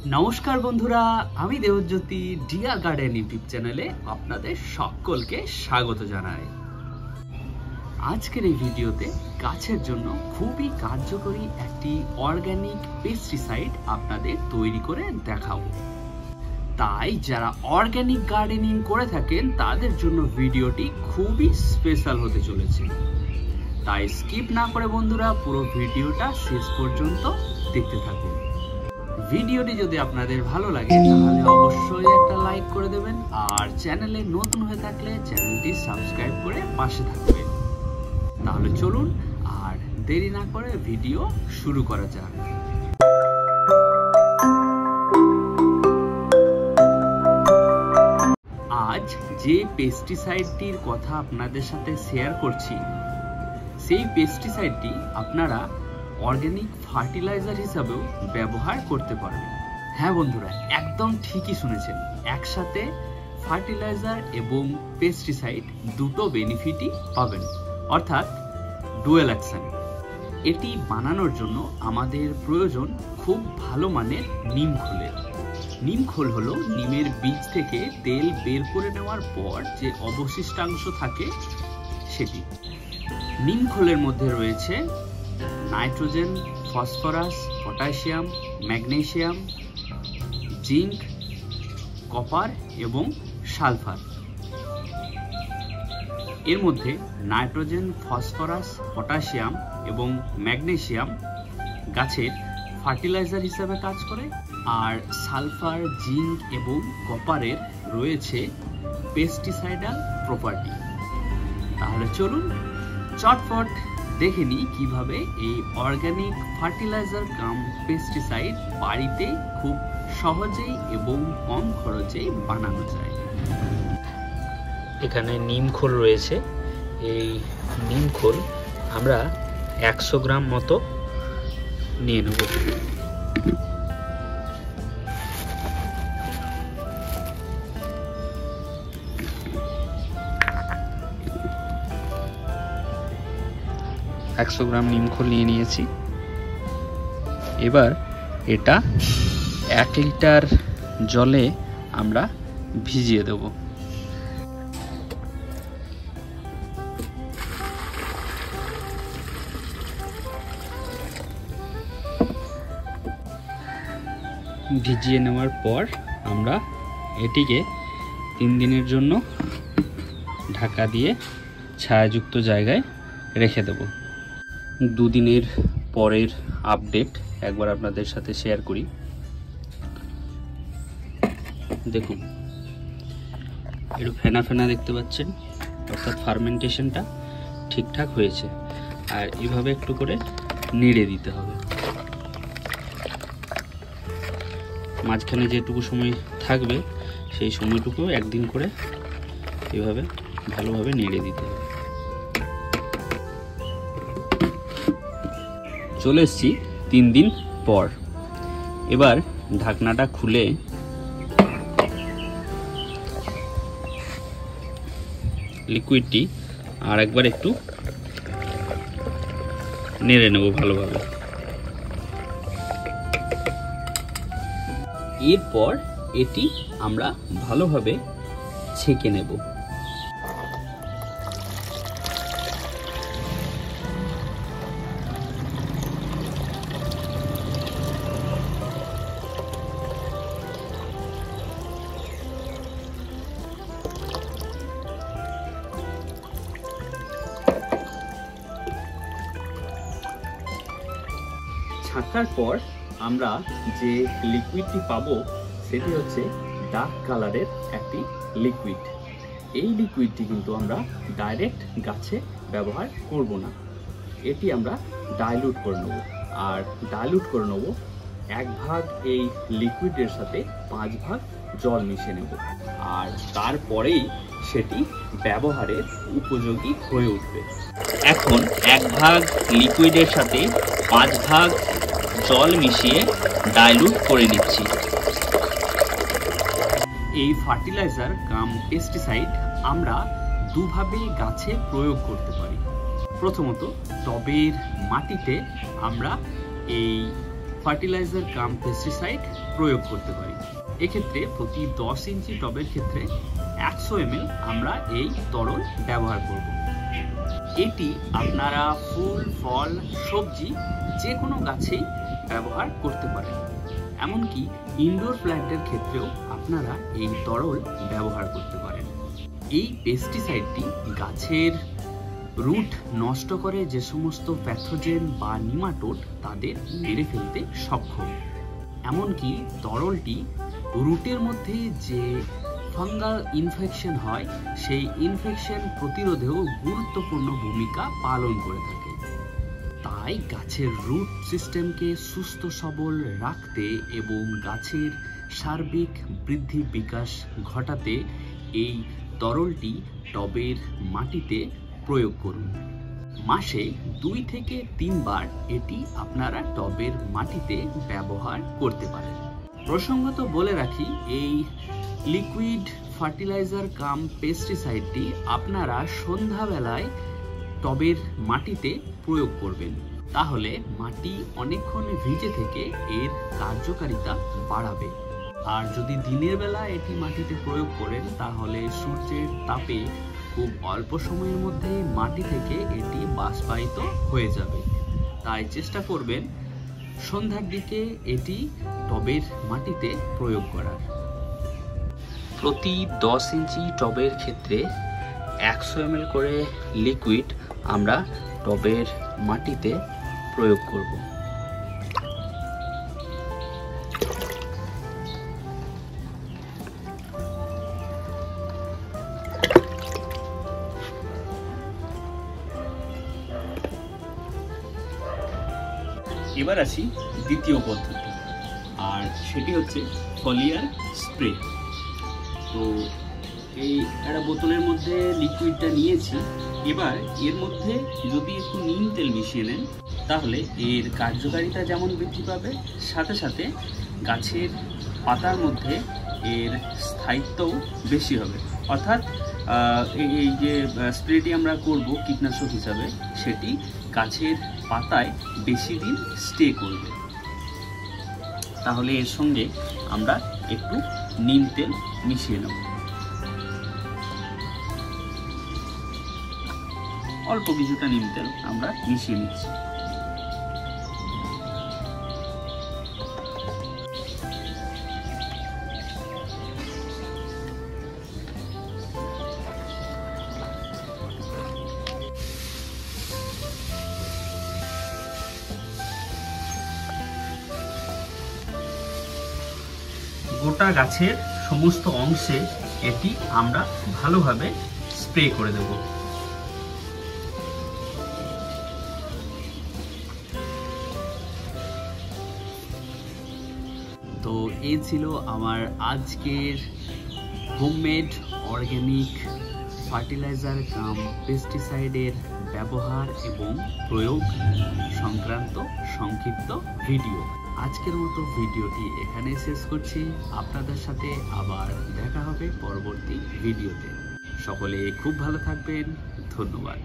নমস্কার বন্ধুরা, আমি দেবজ্যোতি ডিয়ার গার্ডেন ইউটিউব চ্যানেলে আপনাদের সকলকে স্বাগত জানাই। আজকের এই ভিডিওতে গাছের জন্য খুবই কার্যকরী একটি অর্গানিক পেস্টিসাইড আপনাদের তৈরি করে দেখাবো। তাই যারা অর্গানিক গার্ডেনিং করে থাকেন তাদের জন্য ভিডিওটি খুবই স্পেশাল হতে চলেছে। তাই স্কিপ না করে বন্ধুরা পুরো ভিডিওটা শেষ পর্যন্ত দেখতে থাকুন। ভিডিওটি যদি আপনাদের ভালো লাগে তাহলে অবশ্যই একটা লাইক করে দেবেন, আর চ্যানেলে নতুন হয়ে থাকলে চ্যানেলটি সাবস্ক্রাইব করে পাশে থাকবেন। তাহলে চলুন আর দেরি না করে ভিডিও শুরু করা যাক। আজ যে পেস্টিসাইডটির কথা আপনাদের সাথে শেয়ার করছি, সেই পেস্টিসাইডটি আপনারা অর্গানিক ফার্টিলাইজার হিসাবেও ব্যবহার করতে পারবেন। হ্যাঁ বন্ধুরা, একদম ঠিকই শুনেছেন, একসাথে ফার্টিলাইজার এবং পেস্টিসাইড দুটো বেনিফিটই পাবেন, অর্থাৎ ডুয়েল অ্যাকশন। এটি বানানোর জন্য আমাদের প্রয়োজন খুব ভালো মানের নিম খোলের। নিম খোল হলো নিমের বীজ থেকে তেল বের করে নেওয়ার পর যে অবশিষ্টাংশ থাকে সেটি। নিম খোলের মধ্যে রয়েছে nitrogen, phosphorus, potassium, magnesium, zinc, copper এবং সালফার। এর মধ্যে নাইট্রোজেন, ফসফরাস, পটাশিয়াম এবং ম্যাগনেসিয়াম গাছের ফার্টিলাইজার হিসাবে কাজ করে, আর সালফার, জিঙ্ক এবং কপারের রয়েছে পেস্টিসাইডাল প্রপার্টি। তাহলে চলুন চটপট দেখে নিই কিভাবে এই অর্গানিক ফার্টিলাইজার কাম পেস্টিসাইড বাড়িতে খুব সহজেই এবং কম খরচে বানানো যায়। এখানে নিম খোল রয়েছে। এই নিম খোল আমরা 100 গ্রাম মতো নিয়ে নেব। একশো গ্রাম নিম খোল নিয়ে নিয়েছি। এবার এটা 1 লিটার জলে আমরা ভিজিয়ে দেব। ভিজিয়ে নেওয়ার পর আমরা এটিকে 3 দিনের জন্য ঢাকা দিয়ে ছায়াযুক্ত জায়গায় রেখে দেব। 2 দিনের পরের আপডেট একবার আপনাদের সাথে শেয়ার করি। দেখুন, একটু ফেনা ফেনা দেখতে পাচ্ছেন, অর্থাৎ ফার্মেন্টেশনটা ঠিকঠাক হয়েছে। আর এভাবে একটু করে নেড়ে দিতে হবে। মাঝখানে যেটুকু সময় থাকবে সেই সময়টুকু একদিন করে এভাবে ভালোভাবে নেড়ে দিতে হবে। চলে এসেছি 3 দিন পর। এবার ঢাকনাটা খুলে লিকুইডটি আর একবার একটু নেড়ে নেব ভালোভাবে। এরপর এটি আমরা ভালোভাবে ছেঁকে নেব। ছাঁকার পর আমরা যে লিকুইডটি পাবো সেটি হচ্ছে ডার্ক কালারের একটি লিকুইড। এই লিকুইডটি কিন্তু আমরা ডাইরেক্ট গাছে ব্যবহার করব না, এটি আমরা ডাইলুট করে নেব। আর ডাইলুট করে নেব 1 ভাগ এই লিকুইডের সাথে 5 ভাগ জল মিশিয়ে নেব, আর তারপরেই সেটি ব্যবহারের উপযোগী হয়ে উঠবে। এখন 1 ভাগ লিকুইডের সাথে 5 ভাগ জল মিশিয়ে ডাইলুট করে নিচ্ছি। এই ফার্টিলাইজার কাম পেস্টিসাইড আমরা দুভাবে গাছে প্রয়োগ করতে পারি। প্রথমত টবের মাটিতে আমরা এই ফার্টিলাইজার কাম পেস্টিসাইড প্রয়োগ করতে পারি। এক্ষেত্রে প্রতি 10 ইঞ্চি টবের ক্ষেত্রে 100 ml আমরা এই তরল ব্যবহার করব। এটি আপনারা ফুল, ফল, সবজি যে কোনো গাছেই ব্যবহার করতে পারেন। এমনকি ইনডোর প্ল্যান্টের ক্ষেত্রেও আপনারা এই তরল ব্যবহার করতে পারেন। এই পেস্টিসাইডটি গাছের রুট নষ্ট করে যে সমস্ত প্যাথোজেন বা নিমাটোড তাদের মেরে ফেলতে সক্ষম। এমনকি তরলটি রুটের মধ্যে যে ফাঙ্গাল ইনফেকশন হয় সেই ইনফেকশন প্রতিরোধেও গুরুত্বপূর্ণ ভূমিকা পালন করে থাকে। তাই গাছের রুট সিস্টেমকে সুস্থ সবল রাখতে এবং গাছের সার্বিক বৃদ্ধি বিকাশ ঘটাতে এই তরলটি টবের মাটিতে প্রয়োগ করুন। মাসে 2 থেকে 3 বার এটি আপনারা টবের মাটিতে ব্যবহার করতে পারেন। প্রসঙ্গত বলে রাখি, এই লিকুইড ফার্টিলাইজার কাম পেস্টিসাইডটি আপনারা সন্ধ্যাবেলায় টবের মাটিতে প্রয়োগ করবেন। তাহলে মাটি অনেকক্ষণ ভিজে থেকে এর কার্যকারিতা বাড়াবে। আর যদি দিনের বেলা এটি মাটিতে প্রয়োগ করেন তাহলে সূর্যের তাপে খুব অল্প সময়ের মধ্যে মাটি থেকে এটি বাষ্পায়িত হয়ে যাবে। তাই চেষ্টা করবেন সন্ধ্যার দিকে এটি টবের মাটিতে প্রয়োগ করার। প্রতি 10 ইঞ্চি টবের ক্ষেত্রে 100 ml করে লিকুইড আমরা টবের মাটিতে প্রয়োগ করব। এবার আসি দ্বিতীয় পদ্ধতি, আর সেটি হচ্ছে ফলিয়ার স্প্রে। তো এই একটা বোতলের মধ্যে লিকুইডটা নিয়েছি। এবার এর মধ্যে যদি একটু নিম তেল মিশিয়ে নেন তাহলে এর কার্যকারিতা যেমন বৃদ্ধি পাবে, সাথে সাথে গাছের পাতার মধ্যে এর স্থায়িত্বও বেশি হবে। অর্থাৎ এই যে স্প্রেটি আমরা করব কীটনাশক হিসাবে, সেটি গাছের পাতায় বেশি দিন স্টে করবে। তাহলে এর সঙ্গে আমরা একটু নিম তেল মিশিয়ে নেব। অল্প কিছুটা নিম তেল আমরা মিশিয়ে নিচ্ছি। গোটা গাছের সমস্ত অংশে এটি আমরা ভালোভাবে স্প্রে করে দেব। তো এই ছিল আমার আজকের হোমমেড অর্গানিক ফার্টিলাইজার কাম পেস্টিসাইডের ব্যবহার এবং প্রয়োগ সংক্রান্ত সংক্ষিপ্ত ভিডিও। আজকের মতো ভিডিওটি এখানে শেষ করছি। আপনাদের সাথে আবার দেখা হবে পরবর্তী ভিডিওতে। সকলে খুব ভালো থাকবেন। ধন্যবাদ।